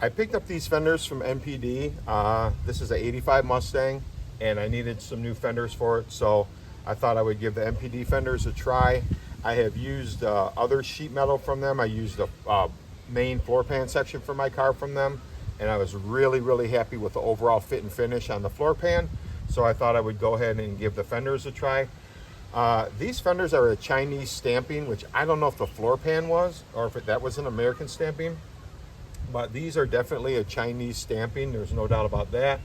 I picked up these fenders from NPD. This is an 85 Mustang, and I needed some new fenders for it, so I thought I would give the NPD fenders a try. I have used other sheet metal from them. I used the main floor pan section for my car from them, and I was really happy with the overall fit and finish on the floor pan, so I thought I would go ahead and give the fenders a try. These fenders are a Chinese stamping, which I don't know if the floor pan was or if that was an American stamping, but these are definitely a Chinese stamping. There's no doubt about that.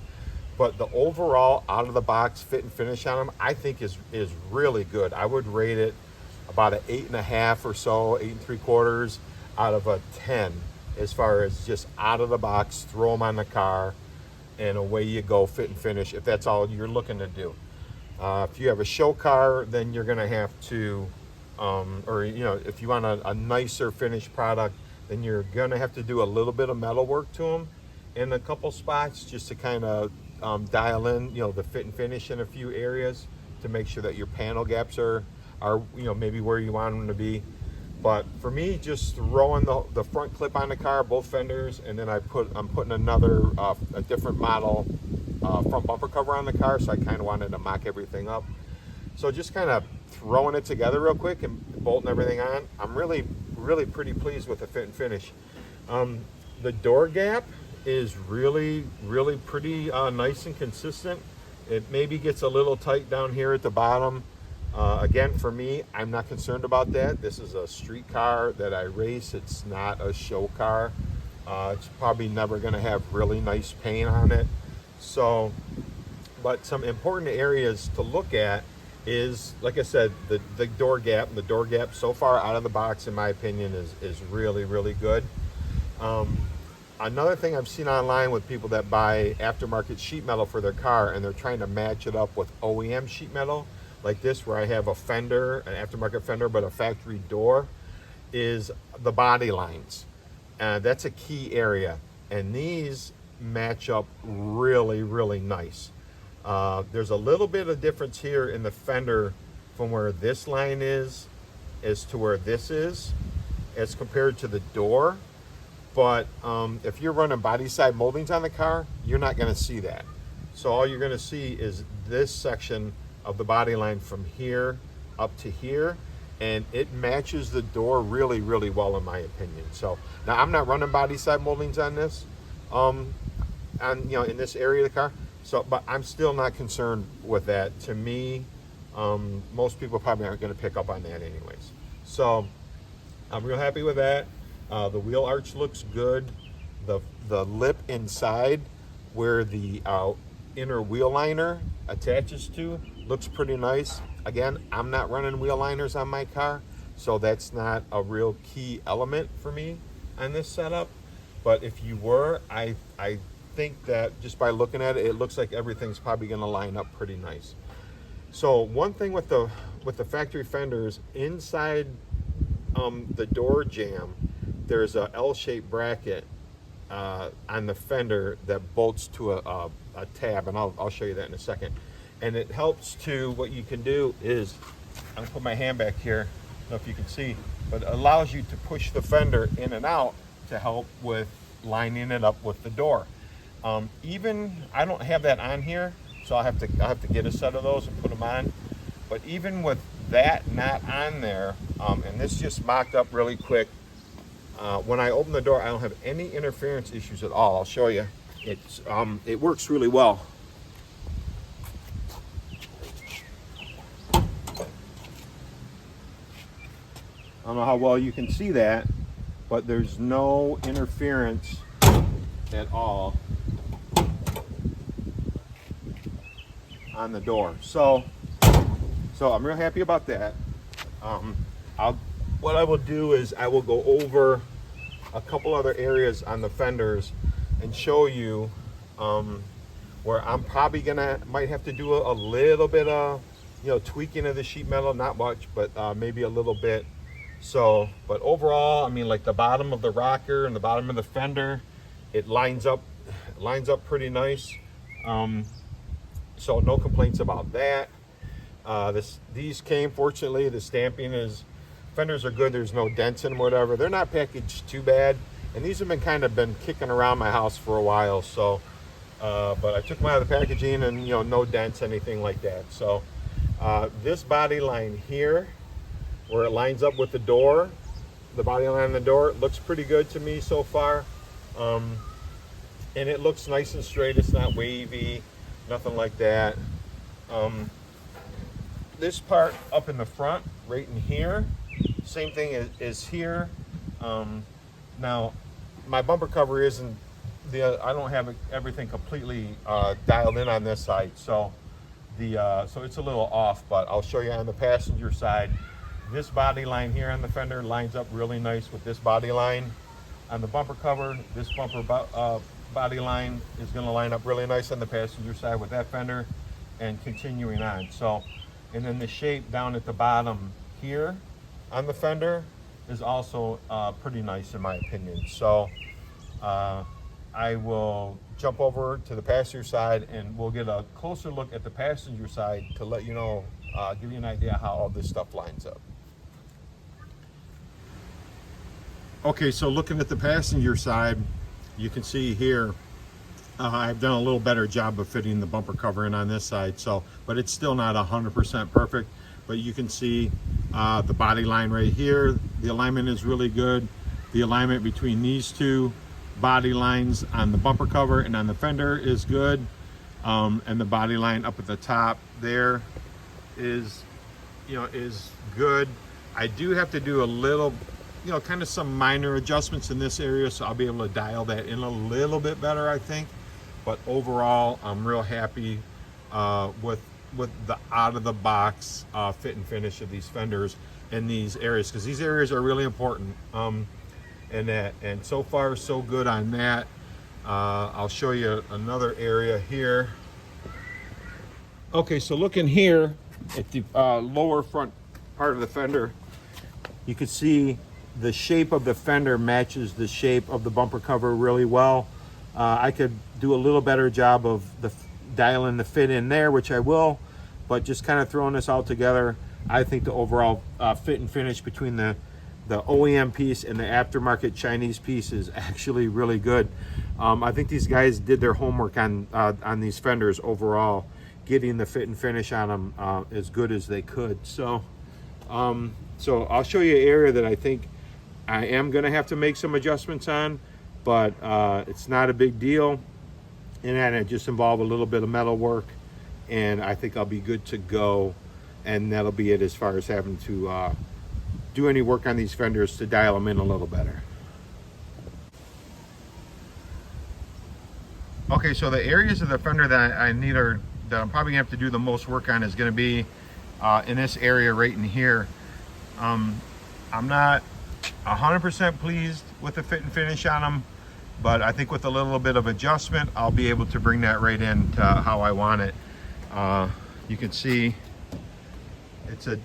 But the overall out of the box fit and finish on them, I think is really good. I would rate it about an 8.5 or so, 8 3/4 out of a 10, as far as just out of the box, throw them on the car, and away you go, fit and finish, if that's all you're looking to do. If you have a show car, then you're gonna have to, or if you want a nicer finished product, then you're gonna have to do a little bit of metal work to them in a couple spots, just to kind of dial in, the fit and finish in a few areas to make sure that your panel gaps are maybe where you want them to be. But for me, just throwing the front clip on the car, both fenders, and then I'm putting another a different model front bumper cover on the car, so I kind of wanted to mock everything up. So just kind of throwing it together real quick and bolting everything on. I'm really pretty pleased with the fit and finish. The door gap is really pretty nice and consistent. It maybe gets a little tight down here at the bottom. Again, for me, I'm not concerned about that. This is a street car that I race. It's not a show car. It's probably never going to have really nice paint on it. So, but some important areas to look at is, like I said, the door gap. The door gap so far out of the box, in my opinion, is really good. Another thing I've seen online with people that buy aftermarket sheet metal for their car, and they're trying to match it up with OEM sheet metal, like this, where I have a fender, an aftermarket fender, but a factory door, is the body lines. That's a key area, and these match up really nice. There's a little bit of difference here in the fender from where this line is as to where this is as compared to the door. But if you're running body side moldings on the car, you're not going to see that. So all you're going to see is this section of the body line from here up to here, and it matches the door really well, in my opinion. So now I'm not running body side moldings on this, in this area of the car. So, but I'm still not concerned with that. To me, most people probably aren't going to pick up on that anyways. So I'm real happy with that. The wheel arch looks good. The lip inside where the inner wheel liner attaches to looks pretty nice. Again, I'm not running wheel liners on my car, so that's not a real key element for me on this setup. But if you were, I think that just by looking at it, it looks like everything's probably going to line up pretty nice. So one thing with the factory fenders, inside the door jamb, there's a L-shaped bracket on the fender that bolts to a tab, and I'll show you that in a second. And it helps to, what you can do is, I'm gonna put my hand back here, I don't know if you can see, but it allows you to push the fender in and out to help with lining it up with the door. Even, I don't have that on here, so I'll have to get a set of those and put them on. But even with that not on there, and this just mocked up really quick, when I open the door, I don't have any interference issues at all. I'll show you. It works really well. I don't know how well you can see that, but there's no interference at all on the door. So I'm real happy about that. What I will do is I will go over a couple other areas on the fenders and show you where I'm probably might have to do a little bit of tweaking of the sheet metal, not much, but maybe a little bit. So, but overall, I mean, like the bottom of the rocker and the bottom of the fender, it lines up pretty nice. So no complaints about that. These came, fortunately, the stamping is, fenders are good. There's no dents in them, whatever. They're not packaged too bad. and these have been kicking around my house for a while. So, but I took them out of the packaging, and you know, no dents, anything like that. So, this body line here, where it lines up with the door, the body line on the door, looks pretty good to me so far. And it looks nice and straight. It's not wavy, nothing like that. This part up in the front, right in here, same thing is here. Now, my bumper cover isn't I don't have everything completely dialed in on this side, so so it's a little off. But I'll show you on the passenger side. This body line here on the fender lines up really nice with this body line on the bumper cover. This bumper body line is going to line up really nice on the passenger side with that fender, and continuing on. So, and then the shape down at the bottom here on the fender is also pretty nice in my opinion. So I will jump over to the passenger side, and we'll get a closer look at the passenger side to let you know, give you an idea how all this stuff lines up. Okay, so looking at the passenger side, you can see here, I've done a little better job of fitting the bumper cover in on this side. So, but it's still not 100% perfect. But you can see the body line right here. The alignment is really good. The alignment between these two body lines on the bumper cover and on the fender is good. And the body line up at the top there is, is good. I do have to do a little, kind of some minor adjustments in this area, so I'll be able to dial that in a little bit better, I think. But overall, I'm real happy with the out of the box fit and finish of these fenders in these areas, because these areas are really important. And so far so good on that. I'll show you another area here. Okay, so looking here at the lower front part of the fender, you can see the shape of the fender matches the shape of the bumper cover really well. I could do a little better job of dialing the fit in there, which I will, but just kind of throwing this all together, I think the overall fit and finish between the OEM piece and the aftermarket Chinese piece is actually really good. I think these guys did their homework on these fenders overall, getting the fit and finish on them as good as they could. So I'll show you an area that I think I am going to have to make some adjustments on, but it's not a big deal. And then it just involve a little bit of metal work, and I think I'll be good to go. And that'll be it as far as having to do any work on these fenders to dial them in a little better. Okay, so the areas of the fender that that I'm probably gonna have to do the most work on is gonna be in this area right in here. I'm not 100% pleased with the fit and finish on them, but I think with a little bit of adjustment, I'll be able to bring that right in to how I want it. You can see it's a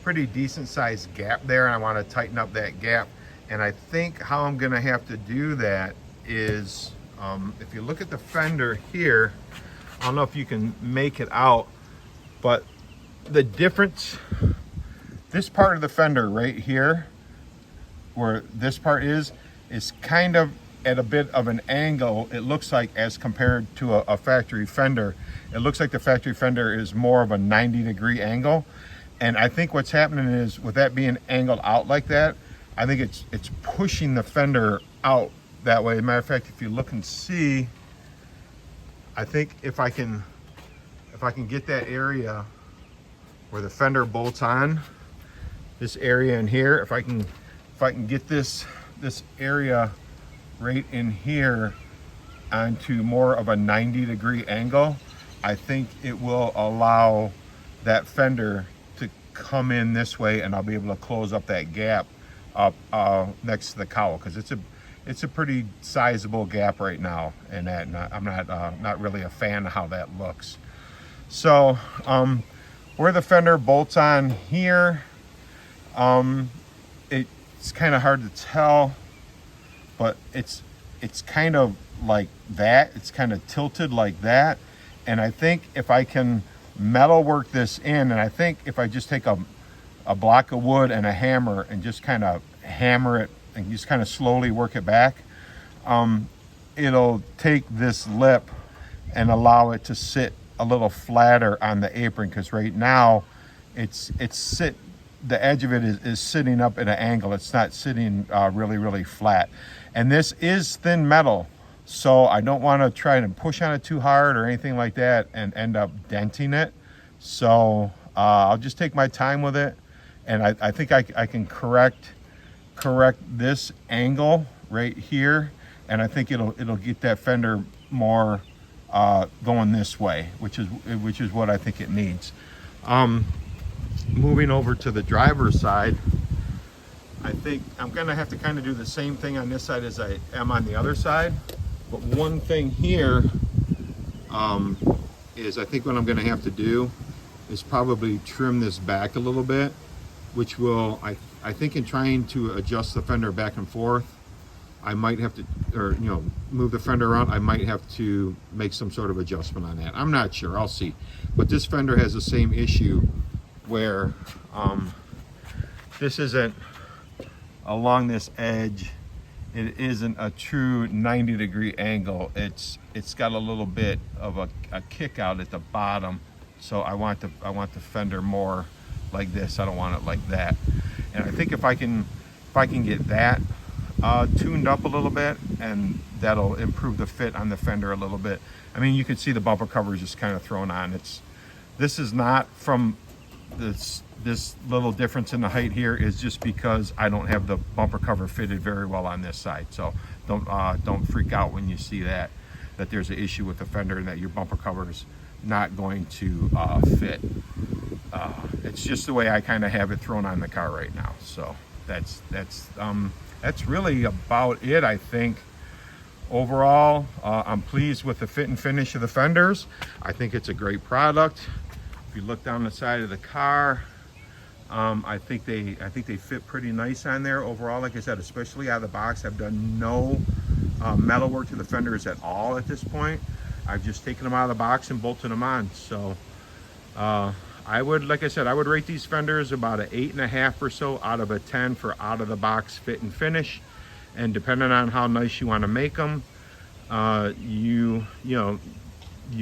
pretty decent sized gap there, and I want to tighten up that gap. And I think how I'm gonna have to do that is, if you look at the fender here, I don't know if you can make it out, but the difference, this part of the fender right here, where this part is kind of at a bit of an angle, it looks like, as compared to a factory fender. It looks like the factory fender is more of a 90-degree angle. And I think what's happening is, with that being angled out like that, I think it's pushing the fender out that way. As a matter of fact, if you look and see, I think if I can get that area where the fender bolts on, this area in here, if I can get this area right in here onto more of a 90-degree angle, I think it will allow that fender to come in this way, and I'll be able to close up that gap up next to the cowl, because it's a pretty sizable gap right now, and I'm not really a fan of how that looks. So where the fender bolts on here, it's kind of hard to tell, but it's kind of like that. It's kind of tilted like that. And I think if I can metal work this in, and I think if I just take a block of wood and a hammer and just kind of hammer it and just kind of slowly work it back, it'll take this lip and allow it to sit a little flatter on the apron, because right now the edge of it is sitting up at an angle. It's not sitting really flat. And this is thin metal, so I don't want to try to push on it too hard or anything like that and end up denting it. So I'll just take my time with it, and I think I can correct this angle right here, and I think it'll get that fender more going this way, which is what I think it needs. Moving over to the driver's side, I think I'm gonna have to kind of do the same thing on this side as I am on the other side. But one thing here is I think what I'm gonna have to do is probably trim this back a little bit, which will, I think in trying to adjust the fender back and forth, I might have to, or move the fender around, I might have to make some sort of adjustment on that. I'm not sure, I'll see. But this fender has the same issue where this isn't along this edge, it isn't a true 90-degree angle. It's got a little bit of a kick out at the bottom. So I want the fender more like this. I don't want it like that. And I think if I can get that tuned up a little bit, and that'll improve the fit on the fender a little bit. I mean, you can see the bumper cover is just kind of thrown on. This is not from this little difference in the height here is just because I don't have the bumper cover fitted very well on this side. So don't freak out when you see that there's an issue with the fender and that your bumper cover is not going to fit. It's just the way I kind of have it thrown on the car right now. So that's really about it, I think. Overall, I'm pleased with the fit and finish of the fenders. I think it's a great product. If you look down the side of the car, I think they fit pretty nice on there overall. Like I said, especially out of the box, I've done no metal work to the fenders at all at this point. I've just taken them out of the box and bolted them on. So like I said, I would rate these fenders about an 8.5 or so out of a 10 for out of the box fit and finish. And depending on how nice you want to make them, you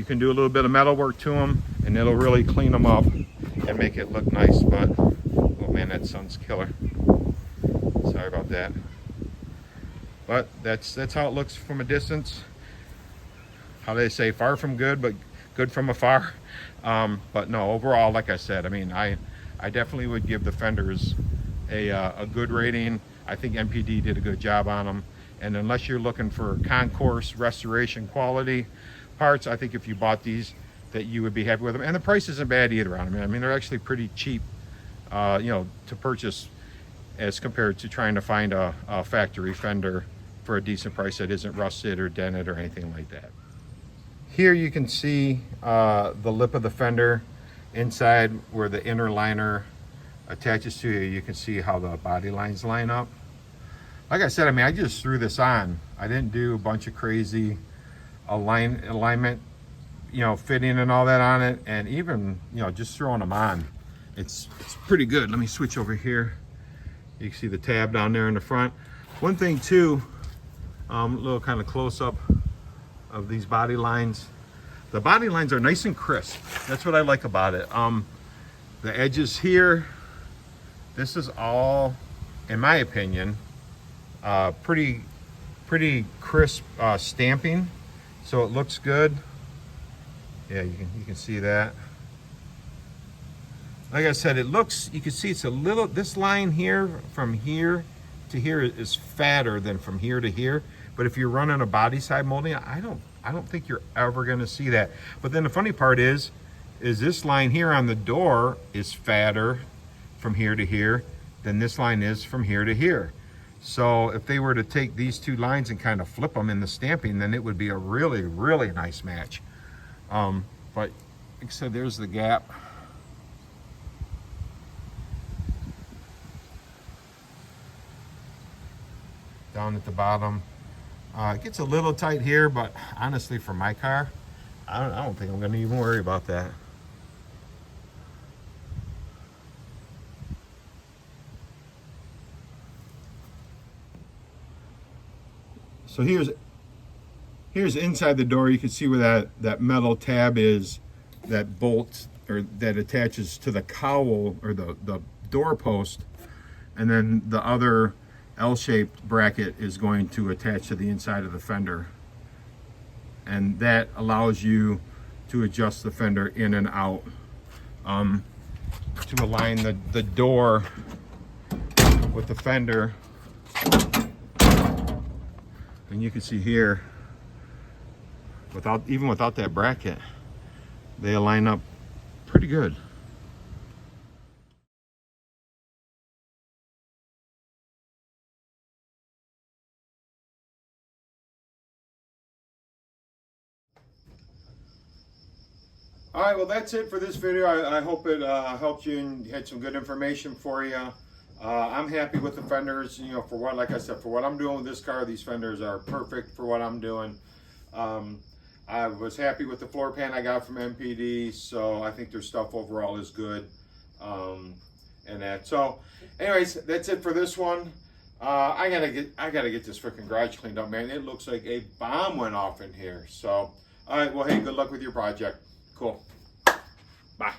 can do a little bit of metal work to them and it'll really clean them up and make it look nice. But oh man, that sun's killer. Sorry about that. But that's how it looks from a distance. How they say, far from good, but good from afar. But no, overall, like I said, I mean, I definitely would give the fenders a good rating. I think MPD did a good job on them. And unless you're looking for concourse restoration quality parts, I think if you bought these, that you would be happy with them. And the price isn't bad either on them. I mean, they're actually pretty cheap, to purchase as compared to trying to find a factory fender for a decent price that isn't rusted or dented or anything like that. Here you can see the lip of the fender inside where the inner liner attaches to. You can see how the body lines line up. Like I said, I mean, I just threw this on. I didn't do a bunch of crazy alignment, fitting and all that on it. And even, just throwing them on, it's pretty good. Let me switch over here. You can see the tab down there in the front. One thing too, a little kind of close up of these body lines. The body lines are nice and crisp. That's what I like about it. The edges here, this is all, in my opinion, pretty crisp stamping, so it looks good. Yeah, you can see that. Like I said, it looks, you can see it's a little, this line here from here to here is fatter than from here to here. But if you're running a body side molding, I don't think you're ever going to see that. But then the funny part is this line here on the door is fatter from here to here than this line is from here to here. So if they were to take these two lines and kind of flip them in the stamping, then it would be a really, really nice match. But like I said, there's the gap. Down at the bottom. It gets a little tight here, but honestly, for my car, I don't think I'm going to even worry about that. So here's inside the door. You can see where that metal tab is, that bolts or that attaches to the cowl or the door post, and then the other L-shaped bracket is going to attach to the inside of the fender, and that allows you to adjust the fender in and out to align the door with the fender. And you can see here, even without that bracket, they align up pretty good. All right, well, that's it for this video. I hope it helped you and had some good information for you. I'm happy with the fenders. You know, for what, like I said, for what I'm doing with this car, these fenders are perfect for what I'm doing. I was happy with the floor pan I got from MPD, so I think their stuff overall is good. And that. So, anyways, that's it for this one. I gotta get this freaking garage cleaned up, man. It looks like a bomb went off in here. So, all right, well, hey, good luck with your project. Cool. Bye.